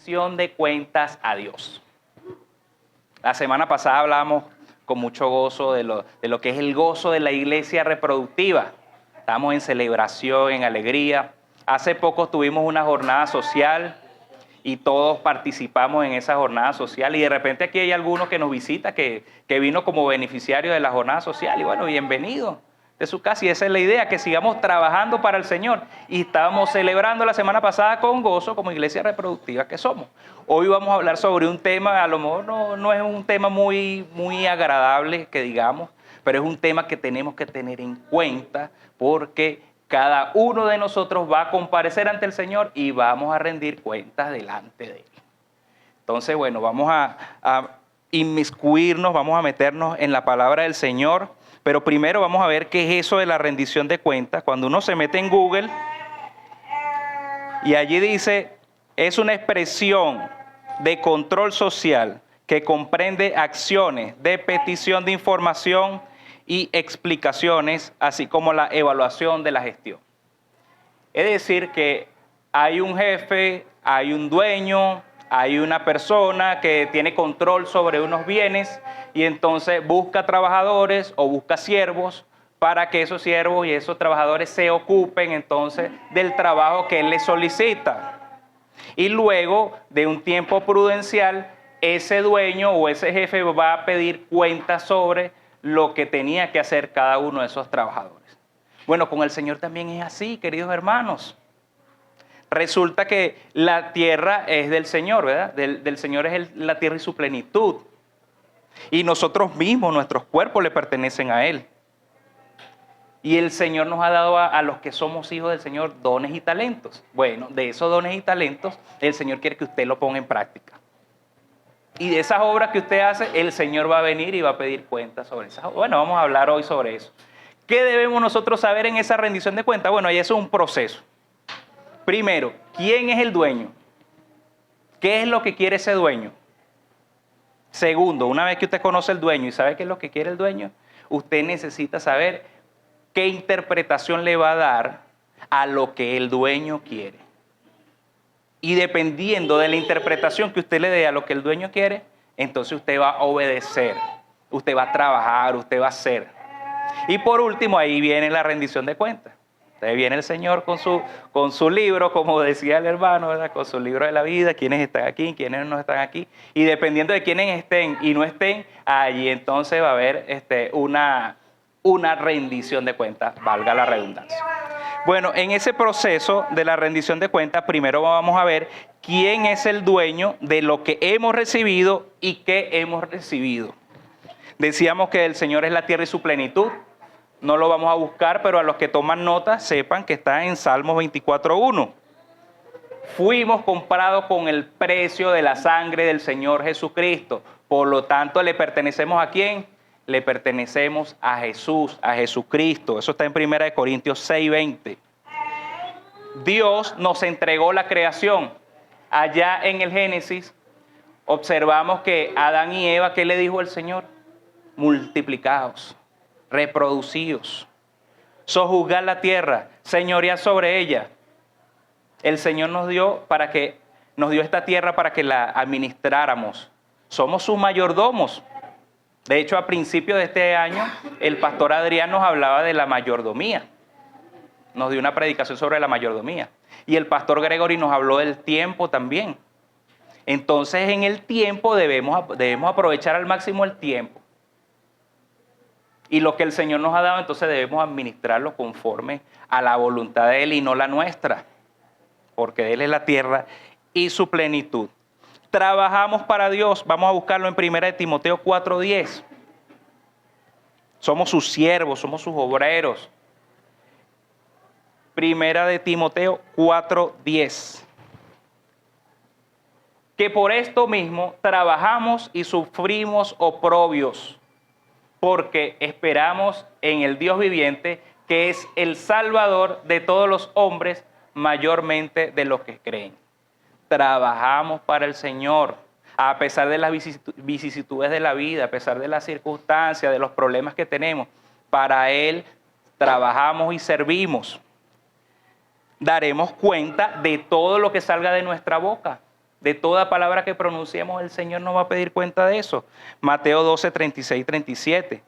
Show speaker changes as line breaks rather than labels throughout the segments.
rendición de cuentas a Dios. La semana pasada hablamos con mucho gozo de lo que es el gozo de la iglesia reproductiva. Estamos en celebración, en alegría. Hace poco tuvimos una jornada social y todos participamos en esa jornada social. Y de repente aquí hay alguno que nos visita, que vino como beneficiario de la jornada social. Y bueno, bienvenido de su casa. Y esa es la idea, que sigamos trabajando para el Señor. Y estábamos celebrando la semana pasada con gozo como iglesia reproductiva que somos. Hoy vamos a hablar sobre un tema, a lo mejor no es un tema muy agradable, que digamos, pero es un tema que tenemos que tener en cuenta porque cada uno de nosotros va a comparecer ante el Señor y vamos a rendir cuentas delante de Él. Entonces, bueno, vamos a inmiscuirnos, vamos a meternos en la palabra del Señor, pero primero vamos a ver qué es eso de la rendición de cuentas. Cuando uno se mete en Google y allí dice, es una expresión de control social que comprende acciones de petición de información y explicaciones, así como la evaluación de la gestión. Es decir, que hay un jefe, hay un dueño, hay una persona que tiene control sobre unos bienes y entonces busca trabajadores o busca siervos para que esos siervos y esos trabajadores se ocupen entonces del trabajo que él les solicita. Y luego de un tiempo prudencial, ese dueño o ese jefe va a pedir cuentas sobre lo que tenía que hacer cada uno de esos trabajadores. Bueno, con el Señor también es así, queridos hermanos. Resulta que la tierra es del Señor, ¿verdad? Del Señor es la tierra y su plenitud. Y nosotros mismos, nuestros cuerpos le pertenecen a Él. Y el Señor nos ha dado a los que somos hijos del Señor dones y talentos. Bueno, de esos dones y talentos, el Señor quiere que usted lo ponga en práctica. Y de esas obras que usted hace, el Señor va a venir y va a pedir cuentas sobre esas obras. Bueno, vamos a hablar hoy sobre eso. ¿Qué debemos nosotros saber en esa rendición de cuentas? Bueno, ahí eso es un proceso. Primero, ¿quién es el dueño? ¿Qué es lo que quiere ese dueño? Segundo, una vez que usted conoce el dueño y sabe qué es lo que quiere el dueño, usted necesita saber qué interpretación le va a dar a lo que el dueño quiere. Y dependiendo de la interpretación que usted le dé a lo que el dueño quiere, entonces usted va a obedecer, usted va a trabajar, usted va a hacer. Y por último, ahí viene la rendición de cuentas. Entonces viene el Señor con su libro, como decía el hermano, ¿verdad? Con su libro de la vida, quiénes están aquí, quiénes no están aquí. Y dependiendo de quiénes estén y no estén, allí entonces va a haber una rendición de cuentas, valga la redundancia. Bueno, en ese proceso de la rendición de cuentas, primero vamos a ver quién es el dueño de lo que hemos recibido y qué hemos recibido. Decíamos que el Señor es la tierra y su plenitud. No lo vamos a buscar, pero a los que toman nota sepan que está en Salmos 24:1. Fuimos comprados con el precio de la sangre del Señor Jesucristo. Por lo tanto, ¿le pertenecemos a quién? Le pertenecemos a Jesús, a Jesucristo. Eso está en 1 Corintios 6:20. Dios nos entregó la creación. Allá en el Génesis observamos que Adán y Eva, ¿qué le dijo el Señor? Multiplicaos, reproducíos, sojuzgad la tierra, señoread sobre ella. El Señor nos dio esta tierra para que la administráramos. Somos sus mayordomos. De hecho, a principios de este año, el pastor Adrián nos hablaba de la mayordomía. Nos dio una predicación sobre la mayordomía. Y el pastor Gregory nos habló del tiempo también. Entonces, en el tiempo debemos aprovechar al máximo el tiempo. Y lo que el Señor nos ha dado, entonces debemos administrarlo conforme a la voluntad de Él y no la nuestra. Porque de Él es la tierra y su plenitud. Trabajamos para Dios. Vamos a buscarlo en 1 Timoteo 4:10. Somos sus siervos, somos sus obreros. 1 Timoteo 4:10. Que por esto mismo trabajamos y sufrimos oprobios, porque esperamos en el Dios viviente, que es el Salvador de todos los hombres, mayormente de los que creen. Trabajamos para el Señor, a pesar de las vicisitudes de la vida, a pesar de las circunstancias, de los problemas que tenemos. Para Él trabajamos y servimos. Daremos cuenta de todo lo que salga de nuestra boca. De toda palabra que pronunciemos, el Señor nos va a pedir cuenta de eso. Mateo 12, 36, 37.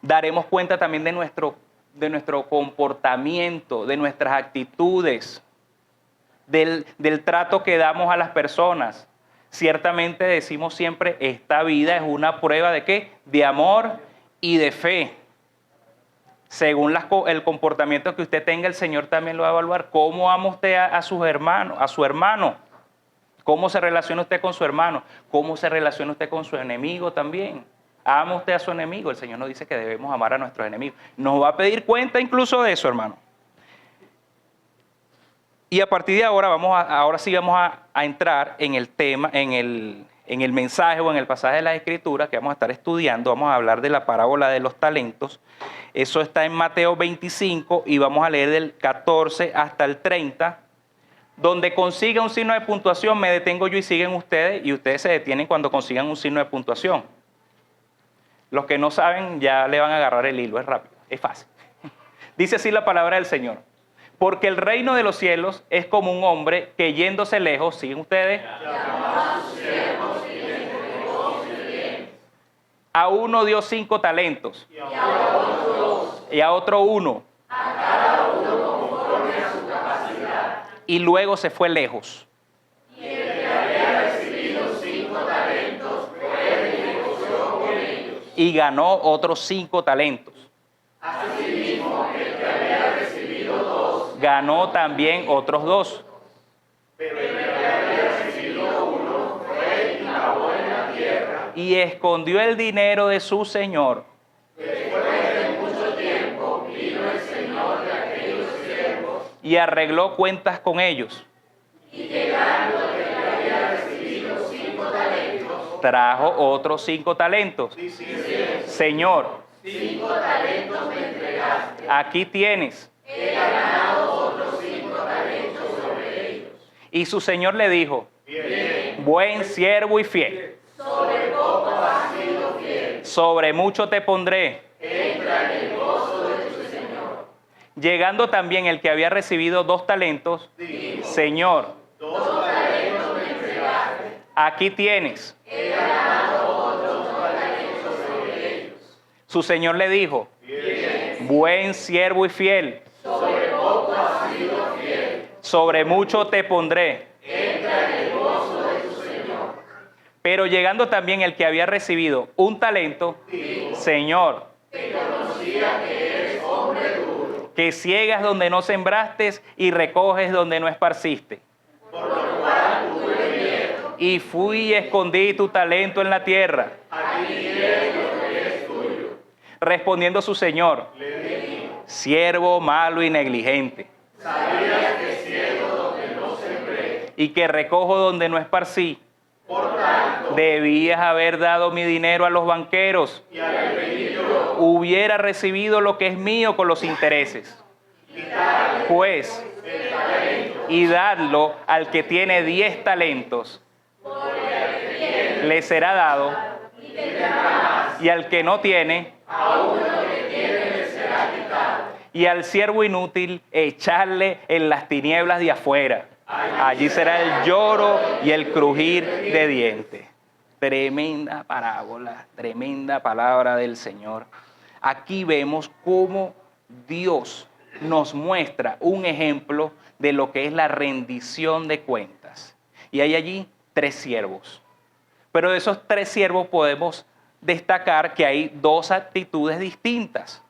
Daremos cuenta también de nuestro comportamiento, de nuestras actitudes, del trato que damos a las personas. Ciertamente decimos siempre, esta vida es una prueba ¿de qué? De amor y de fe. Según el comportamiento que usted tenga, el Señor también lo va a evaluar. ¿Cómo ama usted a sus hermanos, a su hermano? ¿Cómo se relaciona usted con su hermano? ¿Cómo se relaciona usted con su enemigo también? ¿Ama usted a su enemigo? El Señor nos dice que debemos amar a nuestros enemigos. Nos va a pedir cuenta incluso de eso, hermano. Y a partir de ahora, ahora sí vamos a entrar en el tema, en el mensaje o en el pasaje de la Escritura que vamos a estar estudiando. Vamos a hablar de la parábola de los talentos. Eso está en Mateo 25 y vamos a leer del 14 hasta el 30. Donde consiga un signo de puntuación, me detengo yo y siguen ustedes, y ustedes se detienen cuando consigan un signo de puntuación. Los que no saben ya le van a agarrar el hilo, es rápido, es fácil. Dice así la palabra del Señor. Porque el reino de los cielos es como un hombre que yéndose lejos, ¿siguen ustedes? A uno dio 5 talentos. Y a otro 1. Y luego se fue lejos. Y el que había recibido 5 talentos fue y negoció con ellos. Y ganó otros 5 talentos. Asimismo, el que había recibido 2 ganó también otros 2. Pero el que había recibido 1 fue y cavó en la tierra. Y escondió el dinero de su señor. Y arregló cuentas con ellos. Y llegando el que había recibido 5 talentos, trajo otros 5 talentos. Señor, 5 talentos me entregaste. Aquí tienes. He ganado otros 5 talentos sobre ellos. Y su señor le dijo, bien, buen siervo y fiel. Sobre poco has sido fiel. Sobre mucho te pondré. Entra en el gozo de tu señor. Llegando también el que había recibido 2 talentos, dijo, Señor, 2 talentos me entregaste. Aquí tienes. He ganado otros 2 talentos sobre ellos. Su señor le dijo, bien, buen siervo y fiel. Sobre poco has sido fiel. Sobre mucho te pondré. Entra en el gozo de tu señor. Pero llegando también el que había recibido 1 talento, dijo, Señor, te conocía que eres hombre duro, que ciegas donde no sembraste y recoges donde no esparciste. Por lo cual tuve miedo. Y fui y escondí tu talento en la tierra. Aquí tienes lo que es tuyo. Respondiendo su señor, le dijo, siervo malo y negligente. Sabías que ciego donde no sembré y que recojo donde no esparcí. Por tanto, debías haber dado mi dinero a los banqueros. Y al venir yo, hubiera recibido lo que es mío con los intereses. Pues, y dadlo al que tiene 10 talentos, le será dado, y al que no tiene, le será quitado. Y al siervo inútil, echarle en las tinieblas de afuera. Allí será el lloro y el crujir de dientes. Tremenda parábola, tremenda palabra del Señor. Aquí vemos cómo Dios nos muestra un ejemplo de lo que es la rendición de cuentas. Y hay allí 3 siervos. Pero de esos 3 siervos podemos destacar que hay 2 actitudes distintas.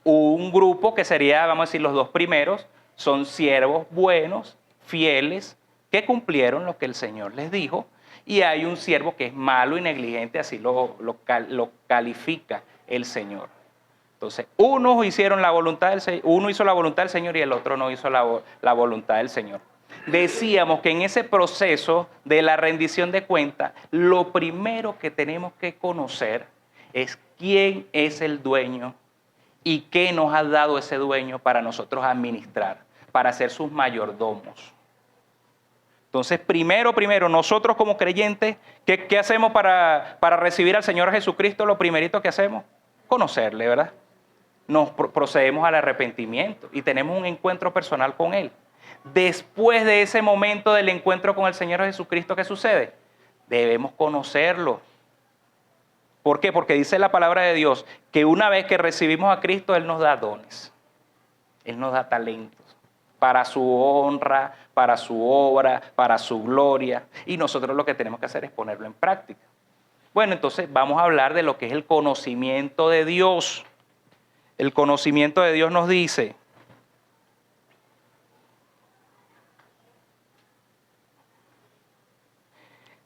Un grupo que sería, vamos a decir, los 2 primeros, son siervos buenos, fieles, que cumplieron lo que el Señor les dijo. Y hay un siervo que es malo y negligente, así lo califica el Señor. Entonces, uno hizo la voluntad del Señor y el otro no hizo la voluntad del Señor. Decíamos que en ese proceso de la rendición de cuentas, lo primero que tenemos que conocer es quién es el dueño y qué nos ha dado ese dueño para nosotros administrar, para ser sus mayordomos. Entonces, primero, nosotros como creyentes, ¿qué hacemos para recibir al Señor Jesucristo? Lo primerito que hacemos, conocerle, ¿verdad? Nos procedemos al arrepentimiento y tenemos un encuentro personal con Él. Después de ese momento del encuentro con el Señor Jesucristo, ¿qué sucede? Debemos conocerlo. ¿Por qué? Porque dice la palabra de Dios que una vez que recibimos a Cristo, Él nos da dones. Él nos da talentos para su honra, para su obra, para su gloria. Y nosotros lo que tenemos que hacer es ponerlo en práctica. Bueno, entonces vamos a hablar de lo que es el conocimiento de Dios. El conocimiento de Dios nos dice: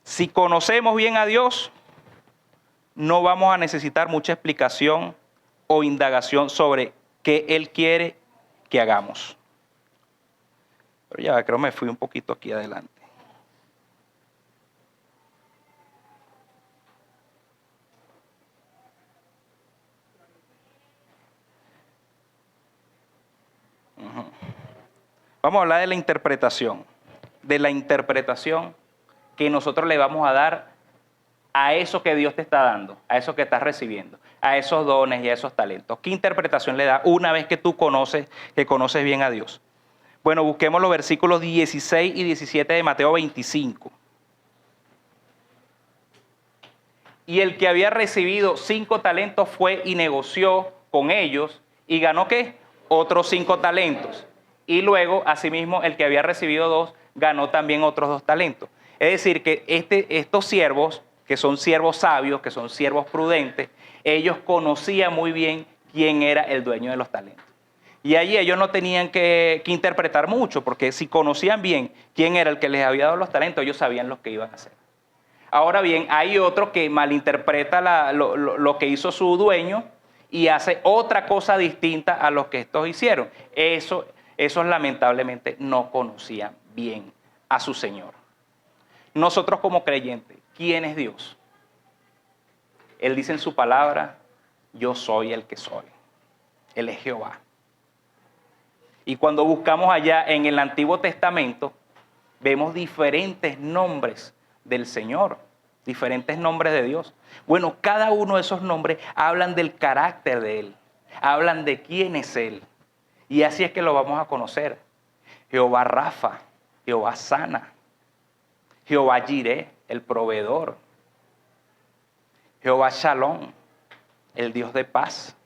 si conocemos bien a Dios, no vamos a necesitar mucha explicación o indagación sobre qué Él quiere que hagamos. Pero ya creo que me fui un poquito aquí adelante. Vamos a hablar de la interpretación. De la interpretación que nosotros le vamos a dar a eso que Dios te está dando, a eso que estás recibiendo, a esos dones y a esos talentos. ¿Qué interpretación le da una vez que tú conoces bien a Dios? Bueno, busquemos los versículos 16 y 17 de Mateo 25. Y el que había recibido 5 talentos fue y negoció con ellos y ganó ¿qué? Otros 5 talentos. Y luego, asimismo, el que había recibido 2 ganó también otros 2 talentos. Es decir, que estos siervos, que son siervos sabios, que son siervos prudentes, ellos conocían muy bien quién era el dueño de los talentos. Y allí ellos no tenían que interpretar mucho, porque si conocían bien quién era el que les había dado los talentos, ellos sabían lo que iban a hacer. Ahora bien, hay otro que malinterpreta lo que hizo su dueño y hace otra cosa distinta a lo que estos hicieron. Esos lamentablemente no conocían bien a su Señor. Nosotros como creyentes, ¿quién es Dios? Él dice en su palabra: yo soy el que soy. Él es Jehová. Y cuando buscamos allá en el Antiguo Testamento, vemos diferentes nombres del Señor, diferentes nombres de Dios. Bueno, cada uno de esos nombres hablan del carácter de Él, hablan de quién es Él. Y así es que lo vamos a conocer. Jehová Rafa, Jehová sana. Jehová Jireh, el proveedor. Jehová Shalom, el Dios de paz.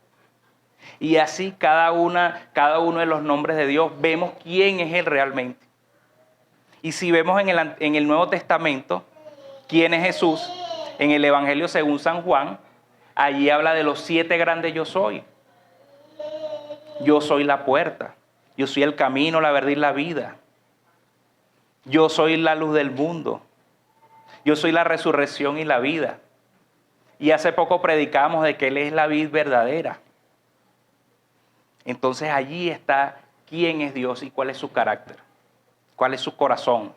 Y así cada uno de los nombres de Dios vemos quién es Él realmente. Y si vemos en el Nuevo Testamento quién es Jesús, en el Evangelio según San Juan, allí habla de los 7 grandes yo soy. Yo soy la puerta, yo soy el camino, la verdad y la vida. Yo soy la luz del mundo. Yo soy la resurrección y la vida. Y hace poco predicamos de que Él es la vid verdadera. Entonces allí está quién es Dios y cuál es su carácter, cuál es su corazón.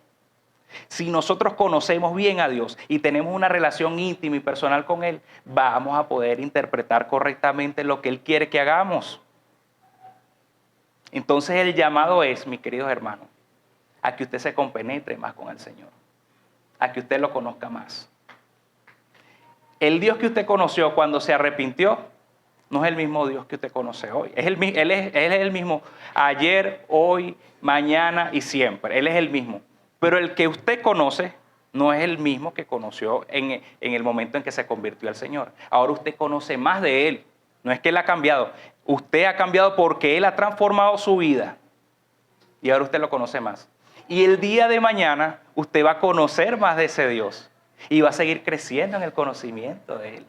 Si nosotros conocemos bien a Dios y tenemos una relación íntima y personal con Él, vamos a poder interpretar correctamente lo que Él quiere que hagamos. Entonces el llamado es, mis queridos hermanos, a que usted se compenetre más con el Señor, a que usted lo conozca más. El Dios que usted conoció cuando se arrepintió no es el mismo Dios que usted conoce hoy. Él es el mismo ayer, hoy, mañana y siempre. Él es el mismo. Pero el que usted conoce no es el mismo que conoció en el momento en que se convirtió al Señor. Ahora usted conoce más de Él. No es que Él ha cambiado. Usted ha cambiado porque Él ha transformado su vida. Y ahora usted lo conoce más. Y el día de mañana usted va a conocer más de ese Dios. Y va a seguir creciendo en el conocimiento de Él.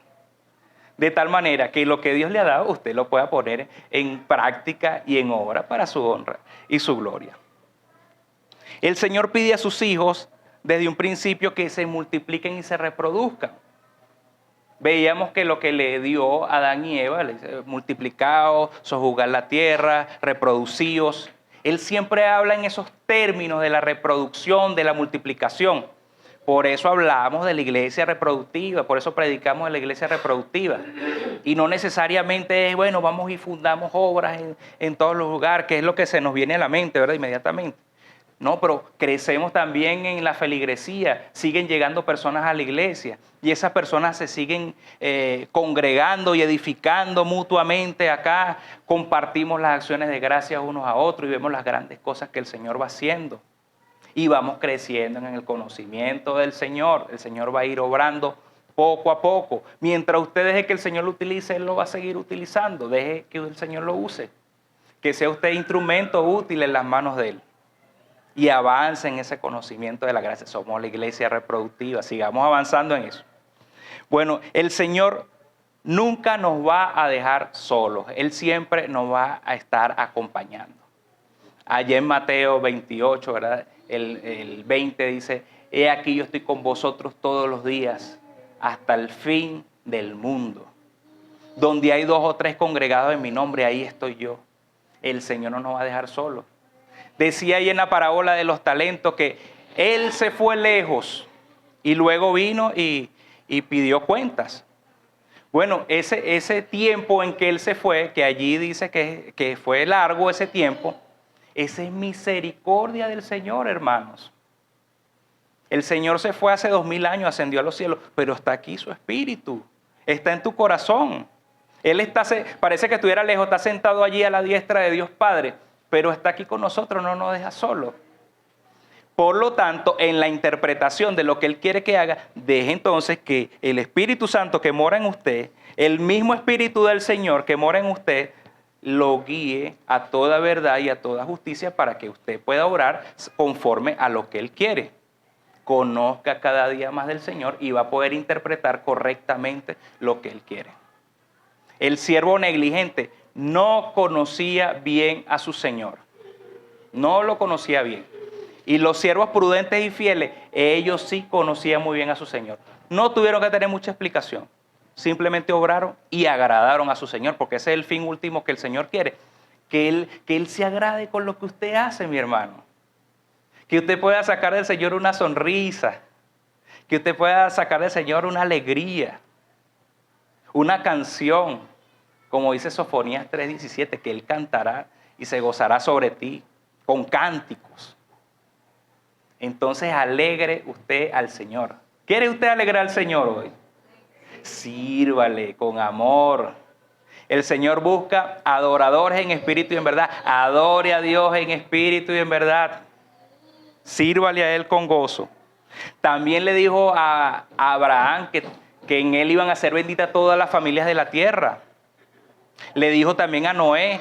De tal manera que lo que Dios le ha dado, usted lo pueda poner en práctica y en obra para su honra y su gloria. El Señor pide a sus hijos desde un principio que se multipliquen y se reproduzcan. Veíamos que lo que le dio a Adán y Eva, le dice, multiplicaos, sojuzgad la tierra, reproducíos. Él siempre habla en esos términos de la reproducción, de la multiplicación. Por eso hablamos de la iglesia reproductiva, por eso predicamos de la iglesia reproductiva. Y no necesariamente es, bueno, vamos y fundamos obras en todos los lugares, que es lo que se nos viene a la mente, ¿verdad? Inmediatamente. No, pero crecemos también en la feligresía, siguen llegando personas a la iglesia y esas personas se siguen congregando y edificando mutuamente acá, compartimos las acciones de gracias unos a otros y vemos las grandes cosas que el Señor va haciendo y vamos creciendo en el conocimiento del Señor. El Señor va a ir obrando poco a poco. Mientras usted deje que el Señor lo utilice, Él lo va a seguir utilizando. Deje que el Señor lo use, que sea usted instrumento útil en las manos de Él. Y avance en ese conocimiento de la gracia. Somos la iglesia reproductiva, sigamos avanzando en eso. Bueno, el Señor nunca nos va a dejar solos. Él siempre nos va a estar acompañando. Allá en Mateo 28, ¿verdad? El 20 dice, he aquí yo estoy con vosotros todos los días hasta el fin del mundo. Donde hay 2 o 3 congregados en mi nombre, ahí estoy yo. El Señor no nos va a dejar solos. Decía ahí en la parábola de los talentos que Él se fue lejos y luego vino y pidió cuentas. Bueno, ese tiempo en que Él se fue, que allí dice que fue largo ese tiempo, esa es misericordia del Señor, hermanos. El Señor se fue hace 2000 años, ascendió a los cielos, pero está aquí su espíritu, está en tu corazón. Él está, parece que estuviera lejos, está sentado allí a la diestra de Dios Padre, pero está aquí con nosotros, no nos deja solos. Por lo tanto, en la interpretación de lo que Él quiere que haga, deje entonces que el Espíritu Santo que mora en usted, el mismo Espíritu del Señor que mora en usted, lo guíe a toda verdad y a toda justicia para que usted pueda orar conforme a lo que Él quiere. Conozca cada día más del Señor y va a poder interpretar correctamente lo que Él quiere. El siervo negligente no conocía bien a su Señor. No lo conocía bien. Y los siervos prudentes y fieles, ellos sí conocían muy bien a su Señor. No tuvieron que tener mucha explicación. Simplemente obraron y agradaron a su Señor, porque ese es el fin último que el Señor quiere. Que Él se agrade con lo que usted hace, mi hermano. Que usted pueda sacar del Señor una sonrisa. Que usted pueda sacar del Señor una alegría. Una canción, como dice Sofonías 3:17, que Él cantará y se gozará sobre ti con cánticos. Entonces alegre usted al Señor. ¿Quiere usted alegrar al Señor hoy? Sírvale con amor. El Señor busca adoradores en espíritu y en verdad. Adore a Dios en espíritu y en verdad. Sírvale a Él con gozo. También le dijo a Abraham que en Él iban a ser benditas todas las familias de la tierra. Le dijo también a Noé,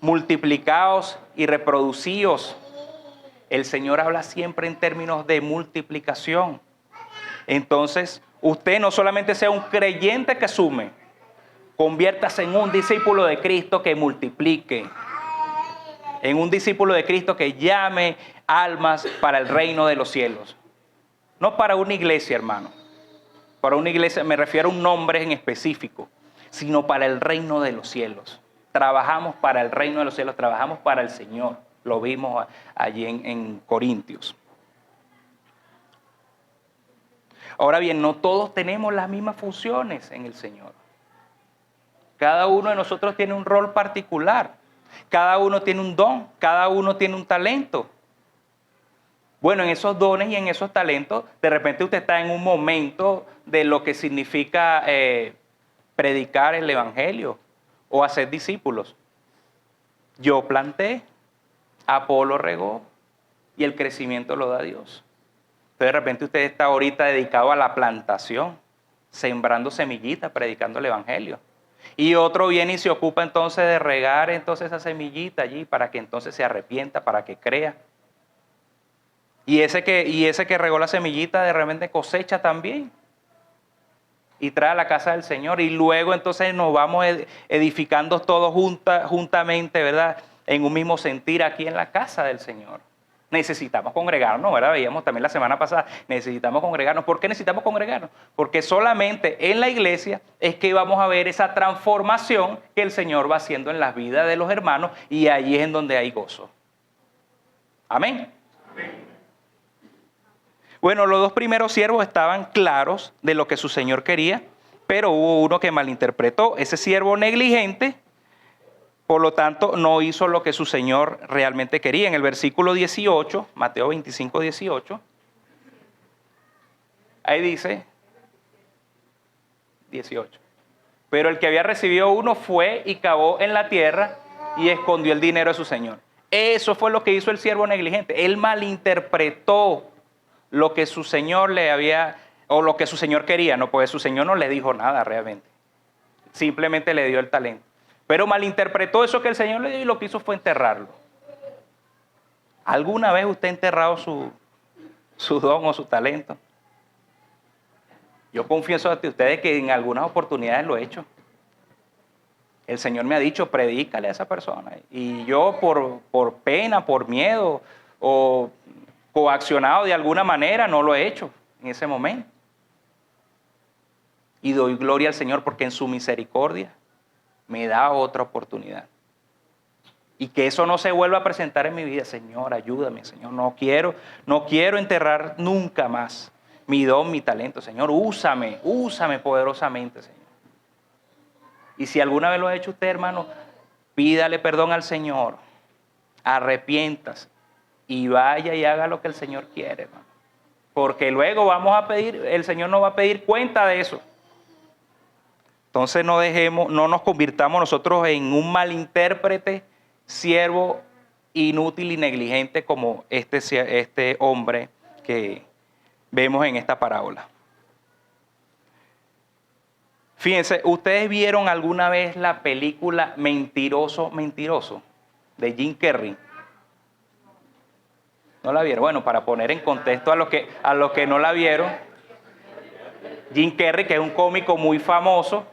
multiplicaos y reproducíos. El Señor habla siempre en términos de multiplicación. Entonces, usted no solamente sea un creyente que sume, conviértase en un discípulo de Cristo que multiplique. En un discípulo de Cristo que llame almas para el reino de los cielos. No para una iglesia, hermano. Para una iglesia me refiero a un nombre en específico, sino para el reino de los cielos. Trabajamos para el reino de los cielos, trabajamos para el Señor. Lo vimos allí en Corintios. Ahora bien, no todos tenemos las mismas funciones en el Señor. Cada uno de nosotros tiene un rol particular. Cada uno tiene un don, cada uno tiene un talento. Bueno, en esos dones y en esos talentos, de repente usted está en un momento de lo que significa predicar el evangelio o hacer discípulos. Yo planté, Apolo regó y el crecimiento lo da Dios. Entonces de repente usted está ahorita dedicado a la plantación, sembrando semillitas, predicando el evangelio. Y otro viene y se ocupa entonces de regar entonces esa semillita allí para que entonces se arrepienta, para que crea. Y ese que regó la semillita de repente cosecha también. Y trae a la casa del Señor. Y luego entonces nos vamos edificando todos juntamente, ¿verdad? En un mismo sentir aquí en la casa del Señor. Necesitamos congregarnos, ¿verdad? Veíamos también la semana pasada, necesitamos congregarnos. ¿Por qué necesitamos congregarnos? Porque solamente en la iglesia es que vamos a ver esa transformación que el Señor va haciendo en las vidas de los hermanos y allí es en donde hay gozo. Amén. Amén. Bueno, los 2 primeros siervos estaban claros de lo que su Señor quería, pero hubo uno que malinterpretó. Ese siervo negligente Por lo tanto, no hizo lo que su señor realmente quería. En el versículo 18, Mateo 25, 18, ahí dice 18. Pero el que había recibido uno fue y cavó en la tierra y escondió el dinero de su señor. Eso fue lo que hizo el siervo negligente. Él malinterpretó lo que su señor le había, o lo que su señor quería, no, porque su señor no le dijo nada realmente. Simplemente le dio el talento. Pero malinterpretó eso que el señor le dio y lo que hizo fue enterrarlo. ¿Alguna vez usted ha enterrado su don o su talento? Yo confieso ante ustedes que en algunas oportunidades lo he hecho. El Señor me ha dicho, predícale a esa persona. Y yo por pena, por miedo o coaccionado de alguna manera no lo he hecho en ese momento. Y doy gloria al Señor porque en su misericordia me da otra oportunidad. Y que eso no se vuelva a presentar en mi vida. Señor, ayúdame, Señor. No quiero enterrar nunca más mi don, mi talento. Señor, úsame poderosamente, Señor. Y si alguna vez lo ha hecho usted, hermano, pídale perdón al Señor. Arrepiéntase y vaya y haga lo que el Señor quiere, hermano. Porque luego el Señor nos va a pedir cuenta de eso. Entonces no nos convirtamos nosotros en un malintérprete, siervo inútil y negligente como este hombre que vemos en esta parábola. Fíjense, ¿ustedes vieron alguna vez la película Mentiroso, Mentiroso? De Jim Carrey. ¿No la vieron? Bueno, para poner en contexto a los que no la vieron, Jim Carrey, que es un cómico muy famoso,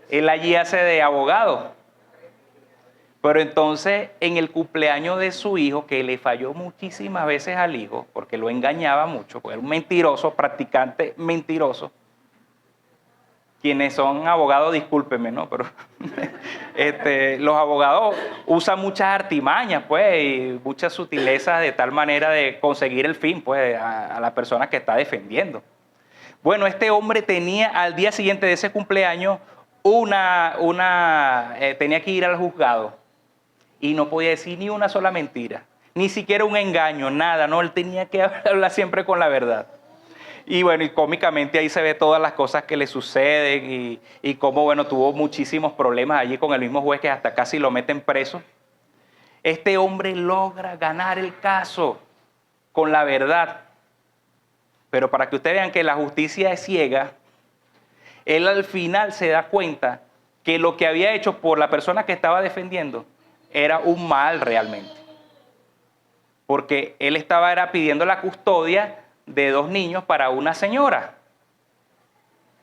él allí hace de abogado. Pero entonces, en el cumpleaños de su hijo, que le falló muchísimas veces al hijo, porque lo engañaba mucho, porque era un mentiroso, practicante mentiroso. Quienes son abogados, discúlpenme, ¿no? Pero los abogados usan muchas artimañas, pues, y muchas sutilezas de tal manera de conseguir el fin, pues, a la persona que está defendiendo. Bueno, este hombre tenía al día siguiente de ese cumpleaños tenía que ir al juzgado y no podía decir ni una sola mentira, ni siquiera un engaño, nada, no, él tenía que hablar siempre con la verdad. Y bueno, y cómicamente ahí se ve todas las cosas que le suceden y cómo, bueno, tuvo muchísimos problemas allí con el mismo juez que hasta casi lo meten preso. Este hombre logra ganar el caso con la verdad. Pero para que ustedes vean que la justicia es ciega, él al final se da cuenta que lo que había hecho por la persona que estaba defendiendo era un mal realmente. Porque él estaba pidiendo la custodia de 2 niños para una señora.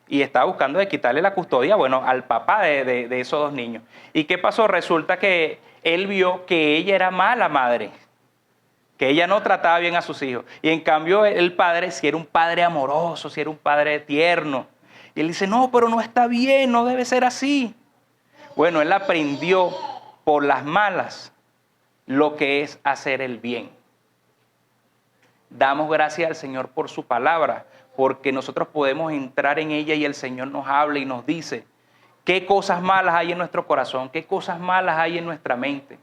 Y estaba buscando de quitarle la custodia, bueno, al papá de esos 2 niños. ¿Y qué pasó? Resulta que él vio que ella era mala madre, que ella no trataba bien a sus hijos. Y en cambio el padre, si era un padre amoroso, si era un padre tierno. Y él dice, no, pero no está bien, no debe ser así. Bueno, él aprendió por las malas lo que es hacer el bien. Damos gracias al Señor por su palabra, porque nosotros podemos entrar en ella y el Señor nos habla y nos dice qué cosas malas hay en nuestro corazón, qué cosas malas hay en nuestra mente.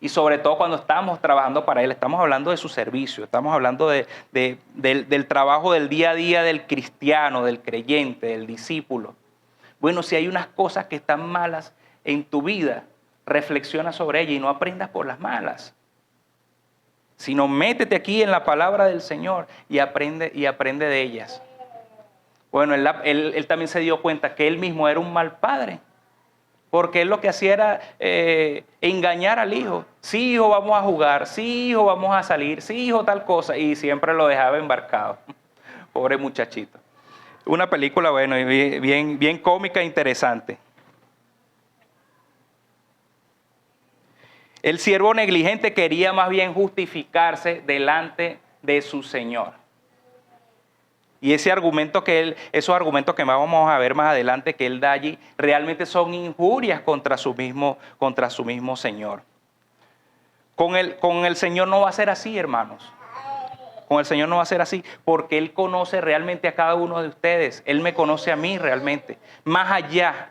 Y sobre todo cuando estamos trabajando para Él, estamos hablando de su servicio, estamos hablando del trabajo del día a día del cristiano, del creyente, del discípulo. Bueno, si hay unas cosas que están malas en tu vida, reflexiona sobre ellas y no aprendas por las malas. Sino métete aquí en la palabra del Señor y aprende de ellas. Bueno, él también se dio cuenta que él mismo era un mal padre. Porque él lo que hacía era engañar al hijo. Sí, hijo, vamos a jugar. Sí, hijo, vamos a salir. Sí, hijo, tal cosa. Y siempre lo dejaba embarcado. Pobre muchachito. Una película, bueno, bien cómica e interesante. El siervo negligente quería más bien justificarse delante de su señor. Y esos argumentos que vamos a ver más adelante que él da allí, realmente son injurias contra su mismo Señor. Con el Señor no va a ser así, hermanos. Con el Señor no va a ser así, porque Él conoce realmente a cada uno de ustedes. Él me conoce a mí realmente. Más allá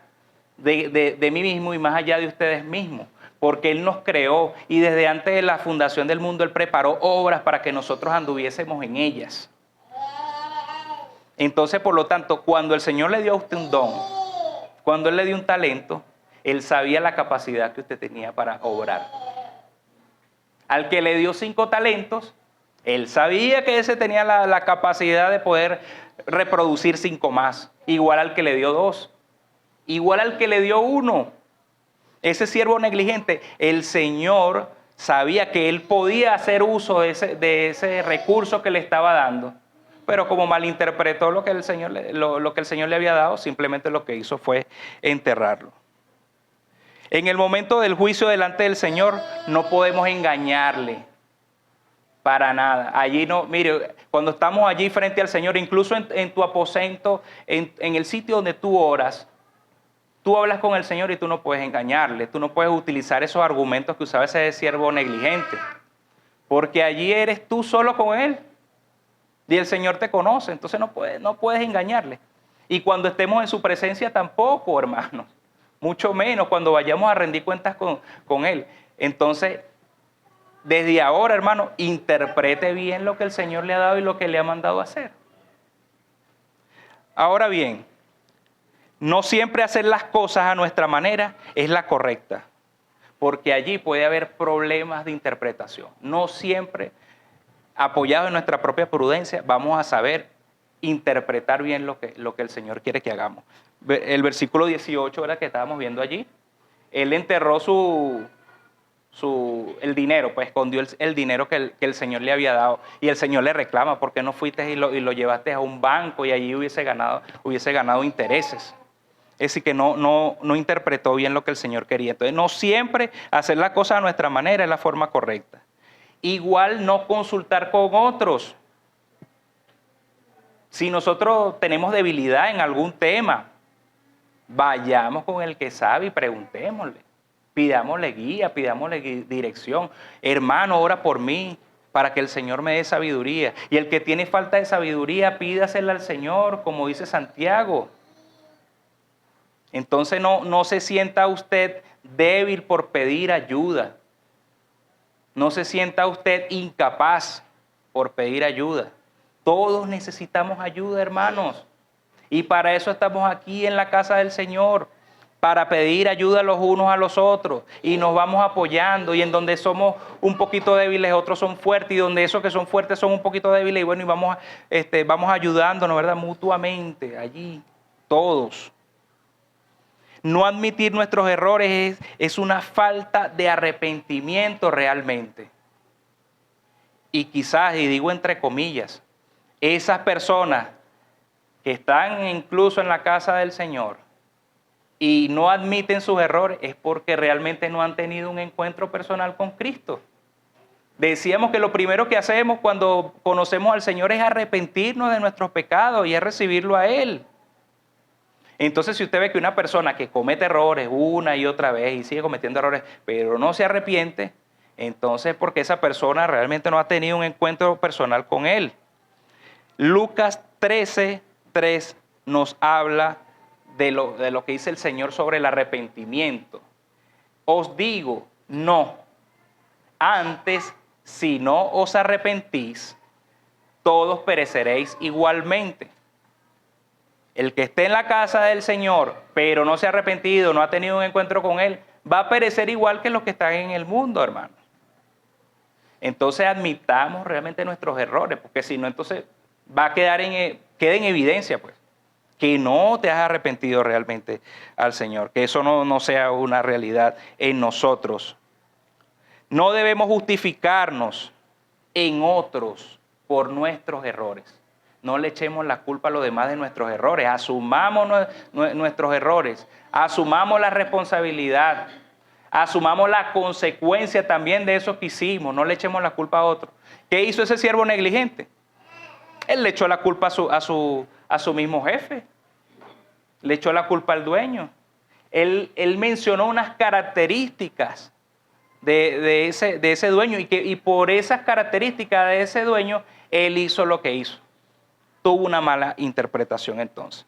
de mí mismo y más allá de ustedes mismos, porque Él nos creó y desde antes de la fundación del mundo Él preparó obras para que nosotros anduviésemos en ellas. Entonces, por lo tanto, cuando el Señor le dio a usted un don, cuando Él le dio un talento, Él sabía la capacidad que usted tenía para obrar. Al que le dio 5 talentos, Él sabía que ese tenía la capacidad de poder reproducir 5 más, igual al que le dio 2, igual al que le dio 1. Ese siervo negligente, el Señor sabía que él podía hacer uso de ese recurso que le estaba dando, pero como malinterpretó lo que el Señor le había dado, simplemente lo que hizo fue enterrarlo. En el momento del juicio delante del Señor no podemos engañarle para nada. Allí no, mire, cuando estamos allí frente al Señor, incluso en tu aposento, en el sitio donde tú oras, tú hablas con el Señor y tú no puedes engañarle, tú no puedes utilizar esos argumentos que usaba ese siervo negligente, porque allí eres tú solo con Él y el Señor te conoce, entonces no puedes engañarle. Y cuando estemos en su presencia tampoco, hermanos, mucho menos cuando vayamos a rendir cuentas con Él. Entonces, desde ahora, hermano, interprete bien lo que el Señor le ha dado y lo que le ha mandado a hacer. Ahora bien, no siempre hacer las cosas a nuestra manera es la correcta, porque allí puede haber problemas de interpretación. No siempre, apoyados en nuestra propia prudencia, vamos a saber interpretar bien lo que el Señor quiere que hagamos. El versículo 18, ¿verdad?, que estábamos viendo allí, Él enterró el dinero, pues escondió el dinero que el Señor le había dado, y el Señor le reclama: ¿por qué no fuiste y lo llevaste a un banco y allí hubiese ganado intereses? Es decir, que no interpretó bien lo que el Señor quería. Entonces, no siempre hacer las cosas a nuestra manera es la forma correcta. Igual no consultar con otros. Si nosotros tenemos debilidad en algún tema, vayamos con el que sabe y preguntémosle. Pidámosle guía, pidámosle dirección. Hermano, ora por mí para que el Señor me dé sabiduría. Y el que tiene falta de sabiduría, pídasela al Señor, como dice Santiago. Entonces no se sienta usted débil por pedir ayuda. No se sienta usted incapaz por pedir ayuda. Todos necesitamos ayuda, hermanos. Y para eso estamos aquí en la casa del Señor, para pedir ayuda los unos a los otros. Y nos vamos apoyando, y en donde somos un poquito débiles, otros son fuertes, y donde esos que son fuertes son un poquito débiles, y bueno, y vamos ayudándonos, ¿verdad?, mutuamente, allí, todos. No admitir nuestros errores es una falta de arrepentimiento realmente. Y quizás, y digo entre comillas, esas personas que están incluso en la casa del Señor y no admiten sus errores es porque realmente no han tenido un encuentro personal con Cristo. Decíamos que lo primero que hacemos cuando conocemos al Señor es arrepentirnos de nuestros pecados y es recibirlo a Él. Entonces, si usted ve que una persona que comete errores una y otra vez y sigue cometiendo errores, pero no se arrepiente, entonces porque esa persona realmente no ha tenido un encuentro personal con Él. Lucas 13:3 nos habla de lo que dice el Señor sobre el arrepentimiento. Os digo, no. Antes, si no os arrepentís, todos pereceréis igualmente. El que esté en la casa del Señor, pero no se ha arrepentido, no ha tenido un encuentro con Él, va a perecer igual que los que están en el mundo, hermano. Entonces admitamos realmente nuestros errores, porque si no, entonces va a queda en evidencia, pues, que no te has arrepentido realmente al Señor, que eso no sea una realidad en nosotros. No debemos justificarnos en otros por nuestros errores. No le echemos la culpa a los demás de nuestros errores. Asumamos nuestros errores. Asumamos la responsabilidad. Asumamos la consecuencia también de eso que hicimos. No le echemos la culpa a otros. ¿Qué hizo ese siervo negligente? Él le echó la culpa a su mismo jefe. Le echó la culpa al dueño. Él mencionó unas características de ese dueño y por esas características de ese dueño, él hizo lo que hizo. Tuvo una mala interpretación entonces.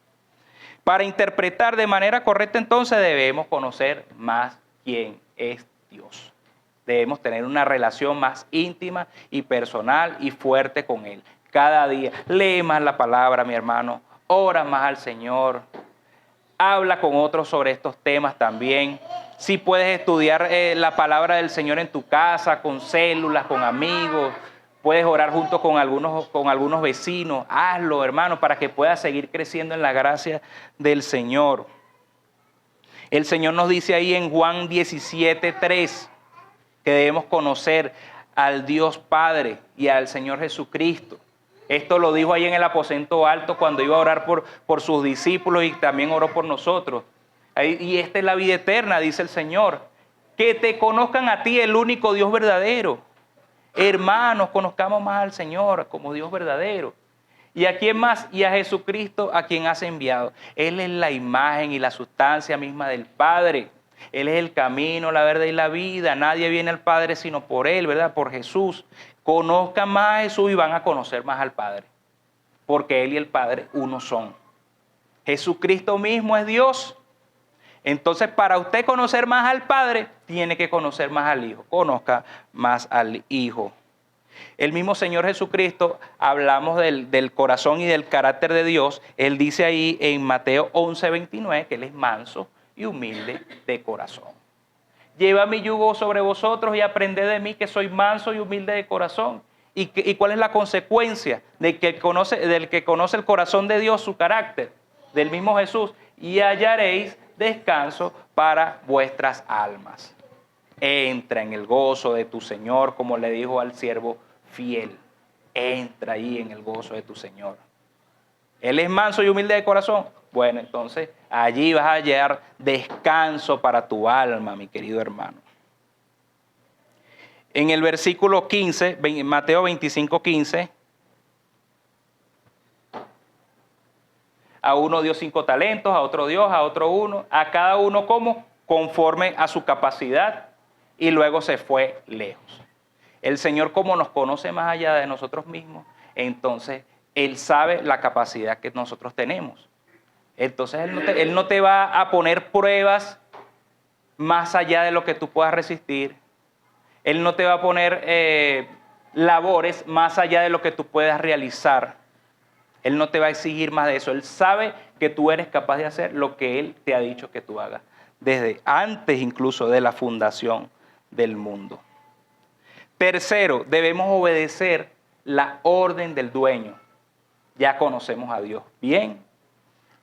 Para interpretar de manera correcta, entonces, debemos conocer más quién es Dios. Debemos tener una relación más íntima y personal y fuerte con Él. Cada día, lee más la palabra, mi hermano, ora más al Señor, habla con otros sobre estos temas también. Si puedes estudiar la palabra del Señor en tu casa, con células, con amigos, puedes orar junto con algunos vecinos, hazlo, hermano, para que puedas seguir creciendo en la gracia del Señor. El Señor nos dice ahí en Juan 17:3 que debemos conocer al Dios Padre y al Señor Jesucristo. Esto lo dijo ahí en el aposento alto cuando iba a orar por sus discípulos y también oró por nosotros. Y esta es la vida eterna, dice el Señor, que te conozcan a ti, el único Dios verdadero. Hermanos, conozcamos más al Señor como Dios verdadero. ¿Y a quién más? Y a Jesucristo, a quien has enviado. Él es la imagen y la sustancia misma del Padre. Él es el camino, la verdad y la vida. Nadie viene al Padre sino por Él, ¿verdad? Por Jesús. Conozcan más a Jesús y van a conocer más al Padre. Porque Él y el Padre uno son. Jesucristo mismo es Dios. Entonces, para usted conocer más al Padre, tiene que conocer más al Hijo. Conozca más al Hijo. El mismo Señor Jesucristo, hablamos del corazón y del carácter de Dios. Él dice ahí en Mateo 11:29 que Él es manso y humilde de corazón. Lleva mi yugo sobre vosotros y aprended de mí que soy manso y humilde de corazón. ¿Y cuál es la consecuencia del que conoce el corazón de Dios, su carácter? Del mismo Jesús. Y hallaréis descanso para vuestras almas. Entra en el gozo de tu Señor, como le dijo al siervo fiel. Entra ahí en el gozo de tu Señor. Él es manso y humilde de corazón. Bueno, entonces allí vas a hallar descanso para tu alma, mi querido hermano. En el versículo 15, Mateo 25:15, a uno dio 5 talentos, a otro 1, a cada uno como conforme a su capacidad, y luego se fue lejos. El Señor, como nos conoce más allá de nosotros mismos, entonces Él sabe la capacidad que nosotros tenemos. Entonces Él no te va a poner pruebas más allá de lo que tú puedas resistir. Él no te va a poner labores más allá de lo que tú puedas realizar. Él no te va a exigir más de eso. Él sabe que tú eres capaz de hacer lo que Él te ha dicho que tú hagas, desde antes incluso de la fundación del mundo. Tercero, debemos obedecer la orden del dueño. Ya conocemos a Dios bien,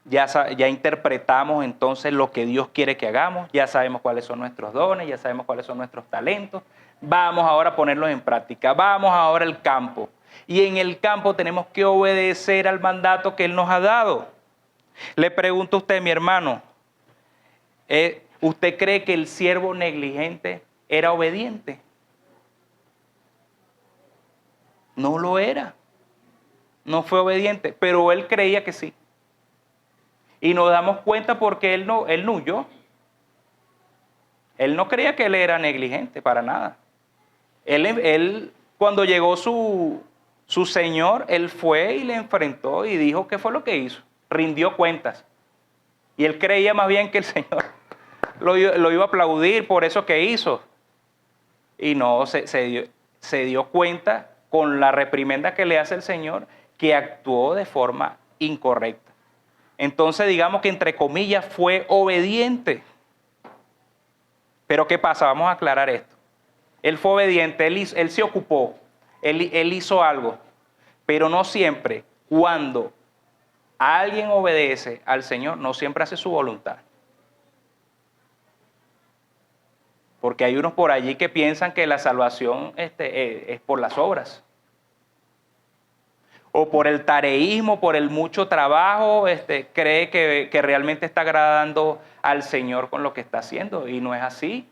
ya interpretamos entonces lo que Dios quiere que hagamos, ya sabemos cuáles son nuestros dones, ya sabemos cuáles son nuestros talentos. Vamos ahora a ponerlos en práctica, vamos ahora al campo. Y en el campo tenemos que obedecer al mandato que Él nos ha dado. Le pregunto a usted, mi hermano, ¿usted cree que el siervo negligente era obediente? No lo era. No fue obediente, pero él creía que sí. Y nos damos cuenta porque él no huyó. Él no creía que él era negligente para nada. Él cuando llegó su señor, él fue y le enfrentó y dijo qué fue lo que hizo. Rindió cuentas. Y él creía más bien que el Señor lo iba a aplaudir por eso que hizo. Y no, se dio cuenta con la reprimenda que le hace el Señor que actuó de forma incorrecta. Entonces digamos que entre comillas fue obediente. Pero ¿qué pasa? Vamos a aclarar esto. Él fue obediente, él se ocupó, él hizo algo, pero no siempre. Cuando alguien obedece al Señor, no siempre hace su voluntad. Porque hay unos por allí que piensan que la salvación es por las obras. O por el tareísmo, por el mucho trabajo, cree que realmente está agradando al Señor con lo que está haciendo. Y no es así.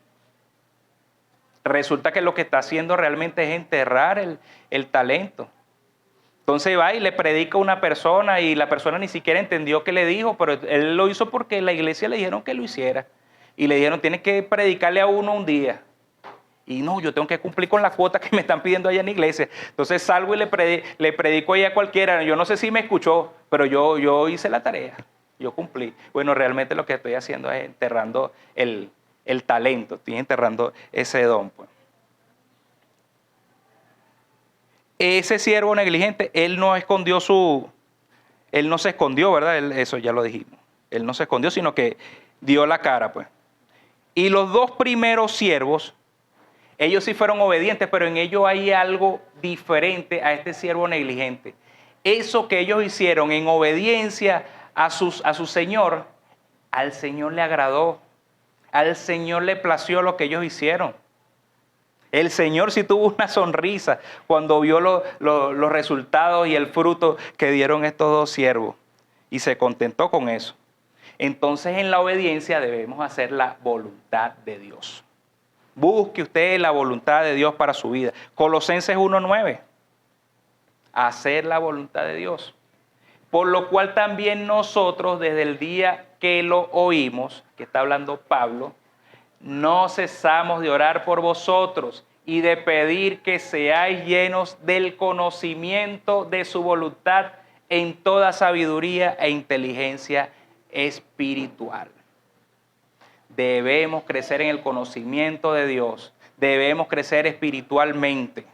Resulta que lo que está haciendo realmente es enterrar el talento. Entonces va y le predica a una persona y la persona ni siquiera entendió qué le dijo, pero él lo hizo porque la iglesia le dijeron que lo hiciera. Y le dijeron, tienes que predicarle a uno un día. Y no, yo tengo que cumplir con la cuota que me están pidiendo allá en la iglesia. Entonces salgo y le predico ahí a cualquiera. Yo no sé si me escuchó, pero yo hice la tarea. yo cumplí. Bueno, realmente lo que estoy haciendo es enterrando el talento, estoy enterrando ese don, pues. Ese siervo negligente, él no se escondió, ¿verdad? Eso ya lo dijimos. Él no se escondió, sino que dio la cara, pues. Y los dos primeros siervos, ellos sí fueron obedientes, pero en ellos hay algo diferente a este siervo negligente. Eso que ellos hicieron en obediencia a su Señor, al Señor le agradó. Al Señor le plació lo que ellos hicieron. El Señor sí tuvo una sonrisa cuando vio los resultados y el fruto que dieron estos dos siervos. Y se contentó con eso. Entonces en la obediencia debemos hacer la voluntad de Dios. Busque usted la voluntad de Dios para su vida. Colosenses 1:9. Hacer la voluntad de Dios. Por lo cual también nosotros desde el día que lo oímos, que está hablando Pablo, no cesamos de orar por vosotros y de pedir que seáis llenos del conocimiento de su voluntad en toda sabiduría e inteligencia espiritual. Debemos crecer en el conocimiento de Dios. Debemos crecer espiritualmente.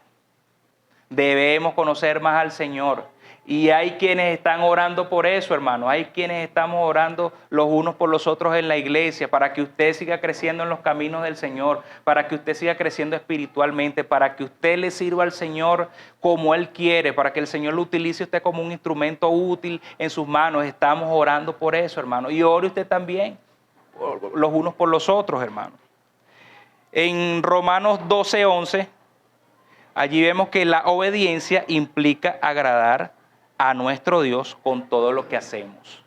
Debemos conocer más al Señor. Y hay quienes están orando por eso, hermano. Hay quienes estamos orando los unos por los otros en la iglesia para que usted siga creciendo en los caminos del Señor, para que usted siga creciendo espiritualmente, para que usted le sirva al Señor como Él quiere, para que el Señor lo utilice usted como un instrumento útil en sus manos. Estamos orando por eso, hermano. Y ore usted también, los unos por los otros, hermano. En Romanos 12:11, allí vemos que la obediencia implica agradar a nuestro Dios con todo lo que hacemos.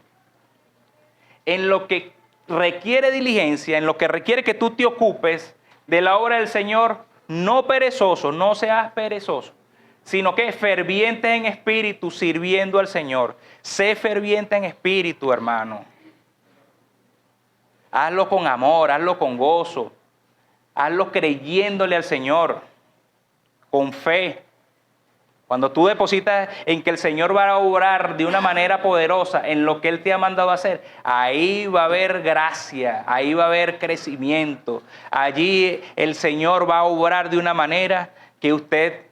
En lo que requiere diligencia, en lo que requiere que tú te ocupes de la obra del Señor, no perezoso, no seas perezoso, sino que ferviente en espíritu, sirviendo al Señor. Sé ferviente en espíritu, hermano. Hazlo con amor, hazlo con gozo, hazlo creyéndole al Señor, con fe. Cuando tú depositas en que el Señor va a obrar de una manera poderosa en lo que Él te ha mandado a hacer, ahí va a haber gracia, ahí va a haber crecimiento. Allí el Señor va a obrar de una manera que usted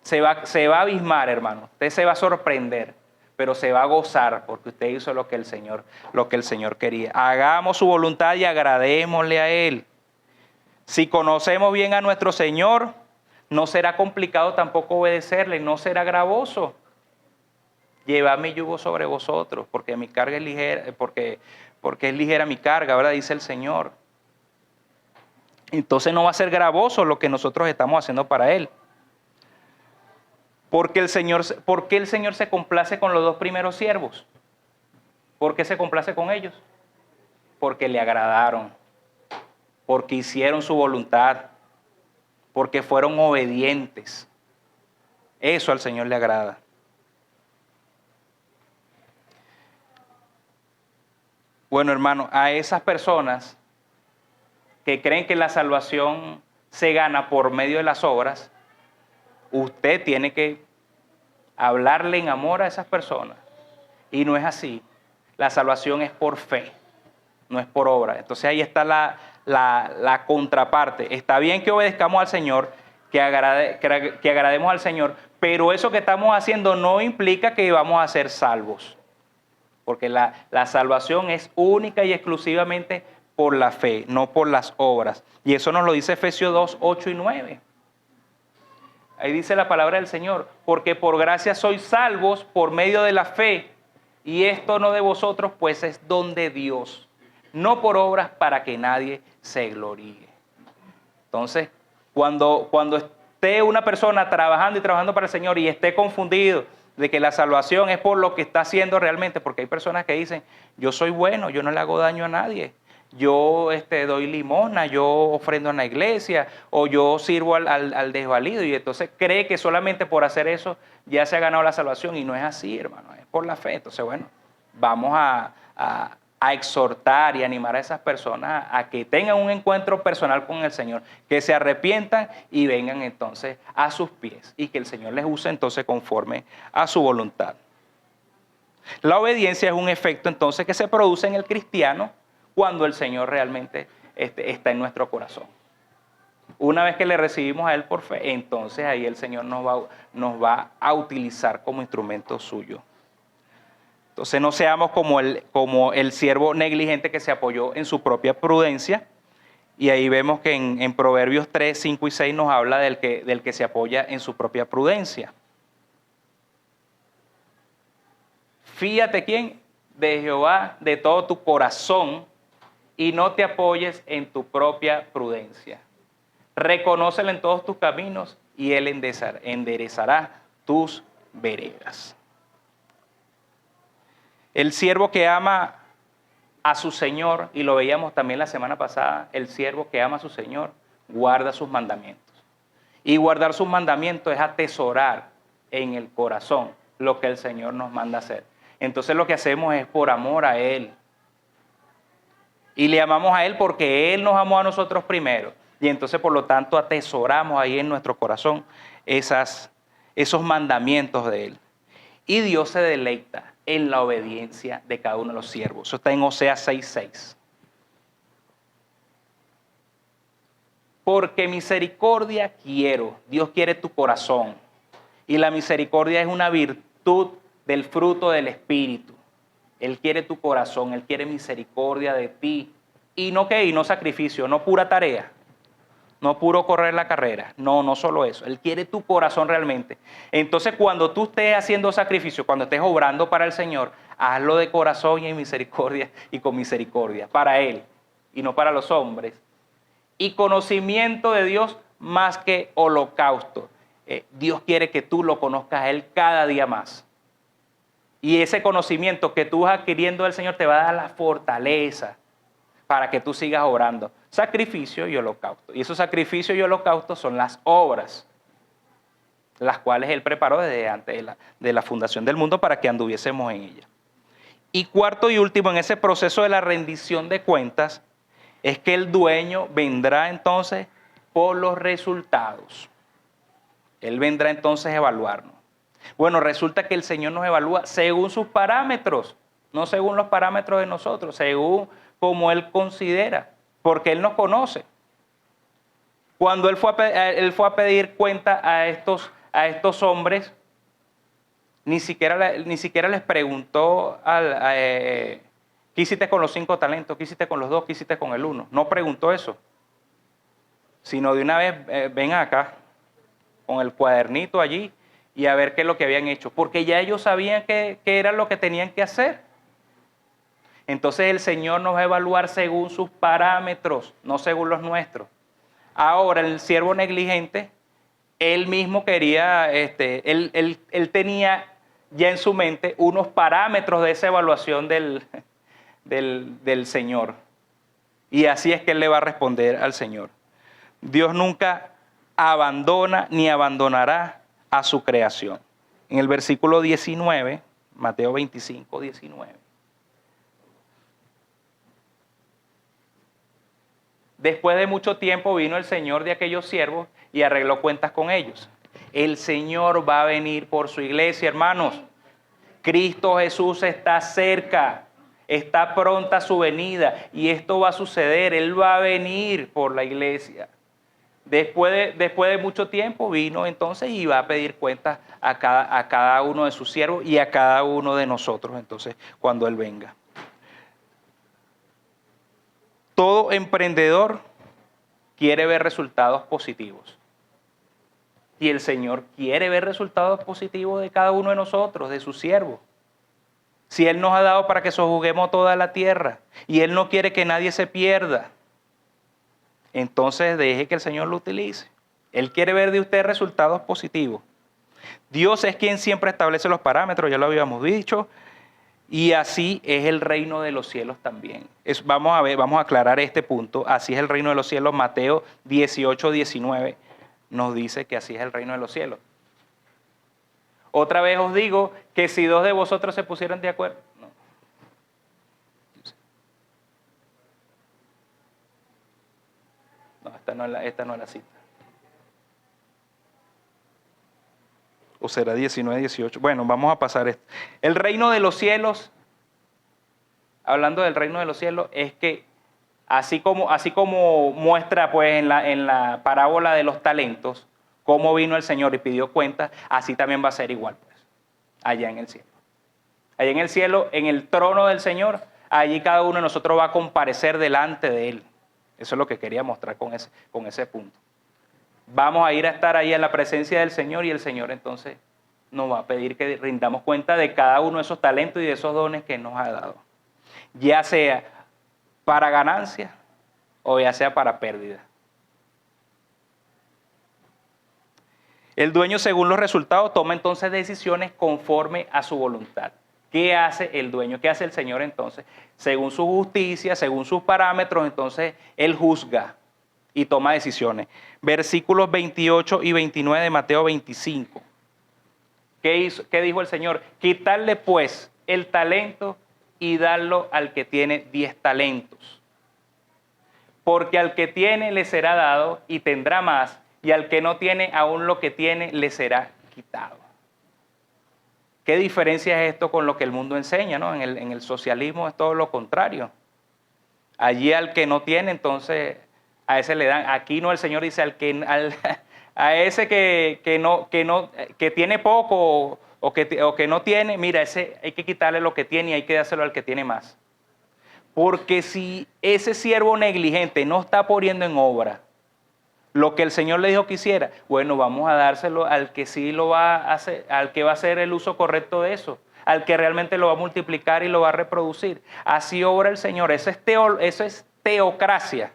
se va a abismar, hermano. Usted se va a sorprender, pero se va a gozar porque usted hizo lo que el Señor quería. Hagamos su voluntad y agradémosle a Él. Si conocemos bien a nuestro Señor, no será complicado tampoco obedecerle, no será gravoso. Llevad mi yugo sobre vosotros, porque mi carga es ligera, porque es ligera mi carga, ¿verdad? Dice el Señor. Entonces no va a ser gravoso lo que nosotros estamos haciendo para Él. ¿Por qué el Señor se complace con los dos primeros siervos? ¿Por qué se complace con ellos? Porque le agradaron, porque hicieron su voluntad, porque fueron obedientes. Eso al Señor le agrada. Bueno, hermano, a esas personas que creen que la salvación se gana por medio de las obras, usted tiene que hablarle en amor a esas personas. Y no es así. La salvación es por fe, no es por obra. Entonces ahí está la contraparte. Está bien que obedezcamos al Señor, que agrademos al Señor, pero eso que estamos haciendo no implica que vamos a ser salvos. Porque la salvación es única y exclusivamente por la fe, no por las obras. Y eso nos lo dice Efesios 2:8-9. Ahí dice la palabra del Señor, porque por gracia sois salvos por medio de la fe, y esto no de vosotros, pues es don de Dios, no por obras para que nadie se gloríe. Entonces, cuando esté una persona trabajando y trabajando para el Señor y esté confundido de que la salvación es por lo que está haciendo realmente, porque hay personas que dicen, yo soy bueno, yo no le hago daño a nadie, yo doy limosna, yo ofrendo en la iglesia, o yo sirvo al desvalido, y entonces cree que solamente por hacer eso ya se ha ganado la salvación, y no es así, hermano, es por la fe. Entonces, bueno, vamos a exhortar y animar a esas personas a que tengan un encuentro personal con el Señor, que se arrepientan y vengan entonces a sus pies, y que el Señor les use entonces conforme a su voluntad. La obediencia es un efecto entonces que se produce en el cristiano cuando el Señor realmente está en nuestro corazón. Una vez que le recibimos a Él por fe, entonces ahí el Señor nos va a utilizar como instrumento suyo. Entonces no seamos como el siervo negligente que se apoyó en su propia prudencia. Y ahí vemos que en Proverbios 3, 5 y 6 nos habla del que se apoya en su propia prudencia. Fíate quién, de Jehová de todo tu corazón y no te apoyes en tu propia prudencia. Reconócelo en todos tus caminos y Él enderezará tus veredas. El siervo que ama a su Señor, y lo veíamos también la semana pasada, el siervo que ama a su Señor guarda sus mandamientos. Y guardar sus mandamientos es atesorar en el corazón lo que el Señor nos manda hacer. Entonces lo que hacemos es por amor a Él. Y le amamos a Él porque Él nos amó a nosotros primero. Y entonces, por lo tanto, atesoramos ahí en nuestro corazón esos mandamientos de Él. Y Dios se deleita en la obediencia de cada uno de los siervos. Eso está en Oseas 6:6. Porque misericordia quiero. Dios quiere tu corazón. Y la misericordia es una virtud del fruto del Espíritu. Él quiere tu corazón, Él quiere misericordia de ti. Y no sacrificio, no pura tarea, no puro correr la carrera. No solo eso. Él quiere tu corazón realmente. Entonces, cuando tú estés haciendo sacrificio, cuando estés obrando para el Señor, hazlo de corazón y en misericordia y con misericordia, para Él y no para los hombres. Y conocimiento de Dios más que holocausto. Dios quiere que tú lo conozcas a Él cada día más. Y ese conocimiento que tú vas adquiriendo del Señor te va a dar la fortaleza para que tú sigas obrando. Sacrificio y holocausto. Y esos sacrificios y holocaustos son las obras, las cuales Él preparó desde antes de la fundación del mundo para que anduviésemos en ella. Y cuarto y último, en ese proceso de la rendición de cuentas, es que el dueño vendrá entonces por los resultados. Él vendrá entonces a evaluarnos. Bueno, resulta que el Señor nos evalúa según sus parámetros, no según los parámetros de nosotros, según como Él considera, porque Él nos conoce. Cuando Él fue a pedir cuenta a estos hombres, ni siquiera les preguntó ¿qué hiciste con los 5 talentos? ¿Qué hiciste con los 2? ¿Qué hiciste con el 1? No preguntó eso, sino de una vez, ven acá, con el cuadernito allí, y a ver qué es lo que habían hecho, porque ya ellos sabían qué era lo que tenían que hacer. Entonces el Señor nos va a evaluar según sus parámetros, no según los nuestros. Ahora, el siervo negligente, él mismo quería, él tenía ya en su mente unos parámetros de esa evaluación del Señor. Y así es que él le va a responder al Señor. Dios nunca abandona ni abandonará a su creación. En el versículo 19, Mateo 25, 19. Después de mucho tiempo vino el Señor de aquellos siervos y arregló cuentas con ellos. El Señor va a venir por su iglesia, hermanos. Cristo Jesús está cerca, está pronta su venida y esto va a suceder. Él va a venir por la iglesia. Después de mucho tiempo vino entonces y va a pedir cuentas a cada uno de sus siervos y a cada uno de nosotros entonces cuando Él venga. Todo emprendedor quiere ver resultados positivos. Y el Señor quiere ver resultados positivos de cada uno de nosotros, de sus siervos. Si Él nos ha dado para que sojuzguemos toda la tierra y Él no quiere que nadie se pierda, entonces deje que el Señor lo utilice. Él quiere ver de usted resultados positivos. Dios es quien siempre establece los parámetros, ya lo habíamos dicho, y así es el reino de los cielos también. Vamos a aclarar este punto. Así es el reino de los cielos. Mateo 18, 19 nos dice que así es el reino de los cielos. Otra vez os digo que si 2 de vosotros se pusieran de acuerdo. No, esta no es la cita. ¿O será 19, 18? Bueno, vamos a pasar esto. El reino de los cielos, hablando del reino de los cielos, es que así como muestra pues en la parábola de los talentos, cómo vino el Señor y pidió cuentas, así también va a ser igual, pues, allá en el cielo. Allá en el cielo, en el trono del Señor, allí cada uno de nosotros va a comparecer delante de Él. Eso es lo que quería mostrar con ese punto. Vamos a ir a estar ahí en la presencia del Señor y el Señor entonces nos va a pedir que rindamos cuenta de cada uno de esos talentos y de esos dones que nos ha dado. Ya sea para ganancia o ya sea para pérdida. El dueño, según los resultados, toma entonces decisiones conforme a su voluntad. ¿Qué hace el dueño? ¿Qué hace el Señor entonces? Según su justicia, según sus parámetros, entonces Él juzga y toma decisiones. Versículos 28 y 29 de Mateo 25. ¿Qué dijo el Señor? Quitarle pues el talento y darlo al que tiene 10 talentos. Porque al que tiene le será dado y tendrá más, y al que no tiene, aún lo que tiene le será quitado. ¿Qué diferencia es esto con lo que el mundo enseña, ¿no? En el socialismo es todo lo contrario. Allí al que no tiene, entonces a ese le dan. Aquí no, el Señor dice a ese que tiene poco o que no tiene, mira, ese hay que quitarle lo que tiene y hay que dárselo al que tiene más. Porque si ese siervo negligente no está poniendo en obra lo que el Señor le dijo que hiciera, bueno, vamos a dárselo al que sí lo va a hacer, al que va a hacer el uso correcto de eso, al que realmente lo va a multiplicar y lo va a reproducir. Así obra el Señor. Eso es teocracia.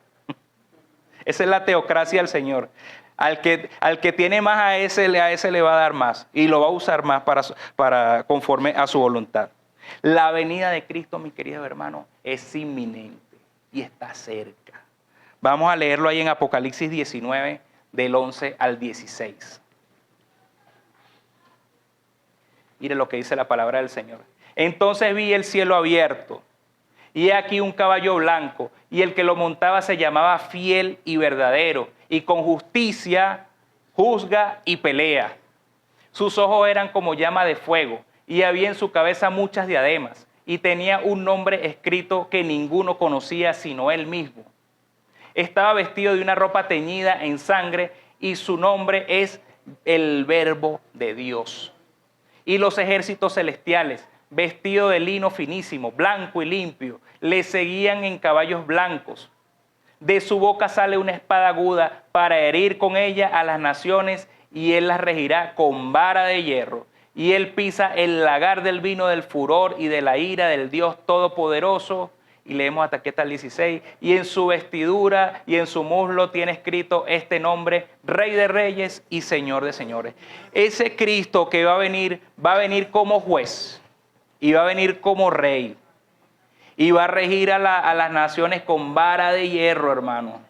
Esa es la teocracia del Señor. Al que tiene más, a ese le va a dar más y lo va a usar más para conforme a su voluntad. La venida de Cristo, mis queridos hermanos, es inminente y está cerca. Vamos a leerlo ahí en Apocalipsis 19, del 11 al 16. Mire lo que dice la palabra del Señor. Entonces vi el cielo abierto, y he aquí un caballo blanco, y el que lo montaba se llamaba Fiel y Verdadero, y con justicia juzga y pelea. Sus ojos eran como llama de fuego, y había en su cabeza muchas diademas, y tenía un nombre escrito que ninguno conocía sino él mismo. Estaba vestido de una ropa teñida en sangre, y su nombre es el Verbo de Dios. Y los ejércitos celestiales, vestidos de lino finísimo, blanco y limpio, le seguían en caballos blancos. De su boca sale una espada aguda para herir con ella a las naciones, y él las regirá con vara de hierro. Y él pisa el lagar del vino del furor y de la ira del Dios Todopoderoso. Y leemos hasta aquí hasta el 16. Y en su vestidura y en su muslo tiene escrito este nombre: Rey de Reyes y Señor de Señores. Ese Cristo que va a venir como juez y va a venir como rey. Y va a regir a las naciones con vara de hierro, hermano.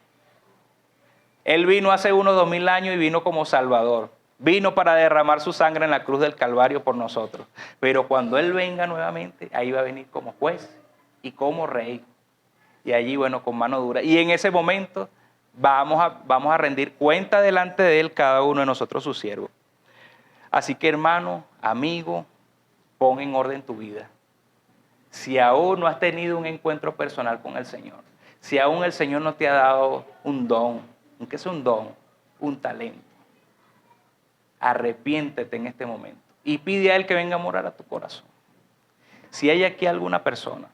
Él vino hace unos 2000 años y vino como Salvador. Vino para derramar su sangre en la cruz del Calvario por nosotros. Pero cuando Él venga nuevamente, ahí va a venir como juez y como rey. Y allí, bueno, con mano dura. Y en ese momento vamos a rendir cuenta delante de Él cada uno de nosotros, sus siervos. Así que, hermano, amigo, pon en orden tu vida. Si aún no has tenido un encuentro personal con el Señor, si aún el Señor no te ha dado un don, aunque sea un don, un talento, arrepiéntete en este momento y pide a Él que venga a morar a tu corazón. Si hay aquí alguna persona